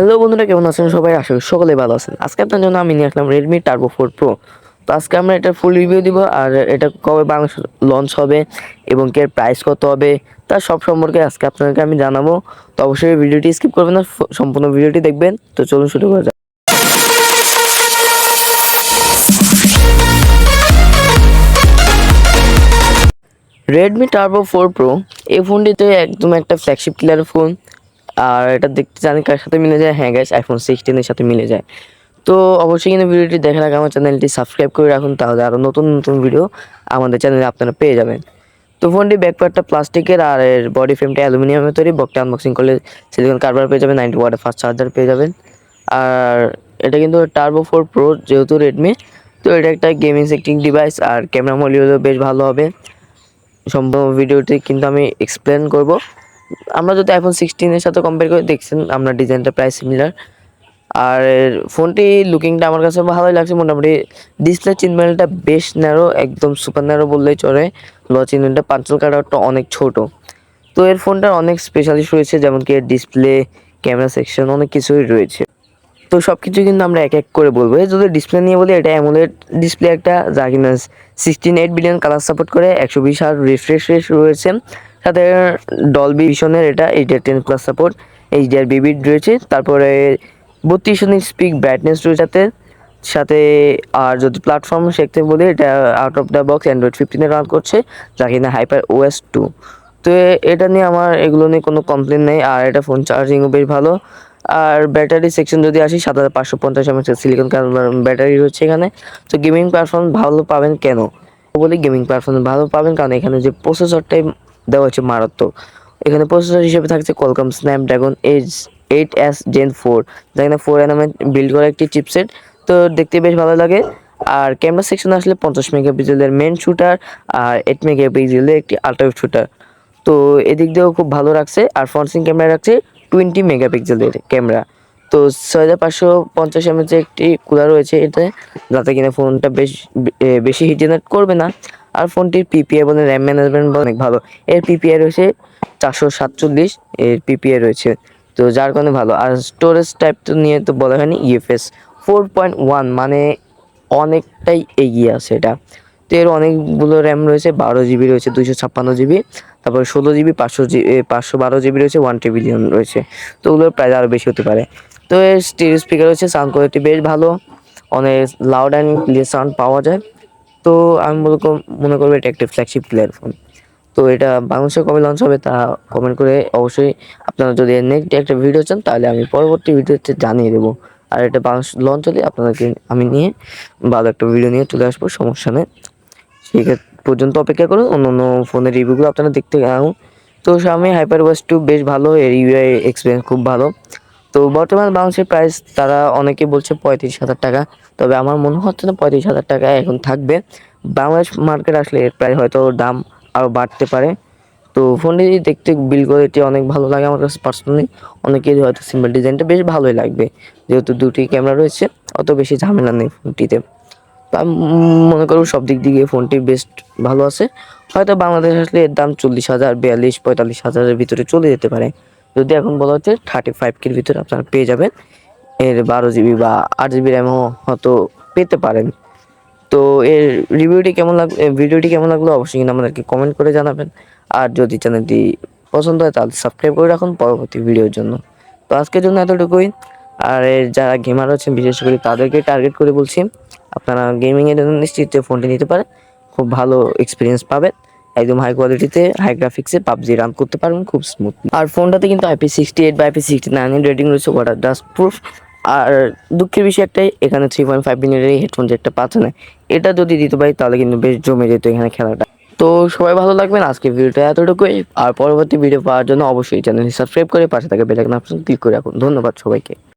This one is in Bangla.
হ্যালো বন্ধুরা, কেমন আছেন সবাই? আশা করি সকলে ভালো আছেন। আজকে আপনার জন্য আমি নিয়ে আসলাম Redmi Turbo 4 Pro। তো আজকে আমরা এটার ফুল রিভিউ দিব, আর এটা কবে বাংলাদেশে লঞ্চ হবে এবং এর প্রাইস কত হবে তার সব সম্পর্কে আজকে আপনাদেরকে আমি জানাবো। তো অবশ্যই ভিডিওটি স্কিপ করবেন না, সম্পূর্ণ ভিডিওটি দেখবেন। তো চলুন শুরু করা যাক। Redmi Turbo 4 Pro এই ফোনটিতে একদম একটা ফ্ল্যাগশিপ কিলার ফোন। আর এটা দেখতে জানি কার সাথে মিলে যায়? হ্যাঁ গাইস, iPhone 16 এর সাথে মিলে যায়। তো অবশ্যই কিন্তু ভিডিওটি দেখার আগে আমার চ্যানেলটি সাবস্ক্রাইব করে রাখুন, তাহলে আরও নতুন নতুন ভিডিও আমাদের চ্যানেলে আপনারা পেয়ে যাবেন। তো ফোনটি ব্যাকপার্টটা প্লাস্টিকের আর এর বডি ফ্রেমটা অ্যালুমিনিয়ামের তৈরি। বক্সটা আনবক্সিং করলে সিলিকন কার্বন পেয়ে যাবেন, 90 ওয়াটের ফাস্ট চার্জার পেয়ে যাবেন। আর এটা কিন্তু Turbo 4 Pro, যেহেতু রেডমি, তো এটা একটা গেমিং সেটিং ডিভাইস। আর ক্যামেরা মডিউলও বেশ ভালো হবে। সম্পূর্ণ ভিডিওটি কিন্তু আমি এক্সপ্লেন করব। আমরা যদি iPhone 16 এর সাথে কম্পেয়ার করে দেখছেন, আমরা ডিজাইনটা প্রায় সিমিলার। আর ফোনটি লুকিংটা আমার কাছে ভালোই লাগছে মোটামুটি। ডিসপ্লে চিনমেলটা বেশ ন্যারো, একদম সুপার ন্যারো বললেই চলে। চিনমেলটা পাঞ্চল কাটারটা অনেক ছোট। তো এর ফোনটার অনেক স্পেশালিস্ট রয়েছে, যেমন কি এর ডিসপ্লে, ক্যামেরা সেকশন, অনেক কিছুই রয়েছে। তো সব কিছু কিন্তু আমরা এক এক করে বলবো। যদি ডিসপ্লে নিয়ে বলি, এটা অ্যামোলেড ডিসপ্লে একটা, যা কিনা 16:8 বিলিয়ন কালার সাপোর্ট করে, 120 হার্জ রিফ্রেশ রেট রয়েছে। সাথে ডলবি ভিশনের এটা HDR10+ সাপোর্ট, HDR রয়েছে। তারপরে 32 ইঞ্চ স্পিক ব্রাইটনেস রয়েছে সাথে সাথে আর যদি প্ল্যাটফর্ম শিখতে বলি, এটা out of the box Android 15 run করছে, যা কিনা HyperOS 2। তো এটা নিয়ে আমার এগুলো নিয়ে কোনো কমপ্লেন নেই। আর এটা ফোন চার্জিংও বেশ ভালো। আর ব্যাটারি সেকশন যদি আসি, 7550 mAh সিলিকন কার্বন ব্যাটারি রয়েছে এখানে। তো গেমিং পারফরমেন্স ভালো পাবেন কেন বলি? গেমিং পারফরমেন্স ভালো পাবেন কারণ এখানে যে প্রসেসরটাই দেওয়া হচ্ছে মারাত্মক। এখানে প্রসেসর হিসেবে থাকছে Qualcomm Snapdragon 8s Gen 4, যেখানে 4 nm বিল্ড করা একটি চিপসেট। তো দেখতে বেশ ভালো লাগে। আর ক্যামেরা সেকশন আসলে 50 মেগাপিক্সেলের মেন শুটার আর 8 মেগাপিক্সেলের একটি আল্ট্রা শুটার। তো এদিক দিয়েও খুব ভালো রাখছে। আর ফ্রন্ট ক্যামেরা রাখছে 20 মেগাপিক্সেলের ক্যামেরা। তো 6550 mAh একটি কুলার রয়েছে এতে, যাতে কিনা ফোনটা বেশি হিট জেনারেট করবে না। আর ফোনটির পিপিআই বলে র্যাম ম্যানেজমেন্ট অনেক ভালো। এর পিপিআই রয়েছে 447 এর পিপিআই রয়েছে, তো যার কারণে ভালো। আর স্টোরেজ টাইপ তো নিয়ে তো বলা হয়নি, UFS 4.1 মানে অনেকটাই এগিয়ে আছে এটা। তো এর অনেকগুলো র্যাম রয়েছে, 12 GB রয়েছে, 256 GB, তারপর 16 GB, 512 GB রয়েছে, 1TB রয়েছে। তো ওগুলোর প্রাইস আরও বেশি হতে পারে। তো এর স্টিরিও স্পিকার রয়েছে, সাউন্ড কোয়ালিটি বেশ ভালো, অনেক লাউড অ্যান্ড ক্লিয়ার সাউন্ড পাওয়া যায়। তো আমি মনে করবো এটা একটা ফ্ল্যাগশিপ প্লেয়ার ফোন। তো এটা বাংলাদেশে কবে লঞ্চ হবে তা কমেন্ট করে অবশ্যই আপনারা যদি নেক্সট একটা ভিডিও চান, তাহলে আমি পরবর্তী ভিডিওতে জানিয়ে দেবো। আর এটা বাংলাদেশ লঞ্চ হলে আপনাদেরকে আমি নিয়ে ভালো একটা ভিডিও নিয়ে চলে আসবো, সমস্যা নেই। সেই পর্যন্ত অপেক্ষা করুন, অন্য অন্য ফোনের রিভিউগুলো আপনারা দেখতে থাকুন। তো Xiaomi HyperOS 2 বেশ ভালো, এর ইউআই এক্সপিরিয়েন্স খুব ভালো। তো বর্তমান বাংলাদেশের প্রাইস তারা অনেকে বলছে 35,000 টাকা, তবে আমার মনে হচ্ছে না 35,000 টাকা এখন থাকবে। বাংলাদেশ মার্কেট আসলে এর প্রায় হয়তো দাম আরও বাড়তে পারে। তো ফোনটি দেখতে বিল্ড কোয়ালিটি অনেক ভালো লাগে আমার কাছে পার্সোনালি। অনেকেরই হয়তো সিম্পল ডিজাইনটা বেশ ভালোই লাগবে, যেহেতু দুটি ক্যামেরা রয়েছে, অত বেশি ঝামেলা নেই ফোনটিতে। তো আমি মনে করব সব দিক দিয়ে ফোনটি বেস্ট ভালো আছে। হয়তো বাংলাদেশ আসলে এর দাম 40,000, 42-45,000-এর ভিতরে চলে যেতে পারে। যদি এখন বলা হচ্ছে 35K-র ভিতরে আপনারা পেয়ে যাবেন। এর 12 GB বা 8 GB র্যামও হয়তো পেতে পারেন। তো এর ভিডিওটি কেমন লাগলো অবশ্যই কিন্তু আমাদেরকে কমেন্ট করে জানাবেন। আর যদি চ্যানেলটি পছন্দ হয় তাহলে সাবস্ক্রাইব করে রাখুন পরবর্তী ভিডিওর জন্য। তো আজকের জন্য এতটুকুই। আর যারা গেমার আছেন বিশেষ করে তাদেরকে টার্গেট করে বলছি, আপনারা গেমিংয়ের জন্য নিশ্চিত ফোনটি নিতে পারেন। খুব ভালো এক্সপিরিয়েন্স পাবেন, একদম হাই কোয়ালিটিতে, হাই গ্রাফিক্সে পাবজি রান করতে পারবেন খুব স্মুথলি। আর ফোনটাতে কিন্তু IP68 বা IP69 রেটিং রয়েছে, ওয়াটার ডাস্ট প্রুফ। আর দুঃখের বিষয় একটাই, এখানে 3.5 মিনিটের হেডফোন জ্যাকটা পাচ্ছে না। এটা যদি দিতে পারি তাহলে কিন্তু বেশ জমে যেত এখানে খেলাটা। তো সবাই ভালো থাকবেন, আজকে ভিডিওটা এতটুকুই। আর পরবর্তী ভিডিও পাওয়ার জন্য অবশ্যই চ্যানেলটি সাবস্ক্রাইব করে পাশে থাকা বেল আইকন অপশন ক্লিক করে রাখুন। ধন্যবাদ সবাইকে।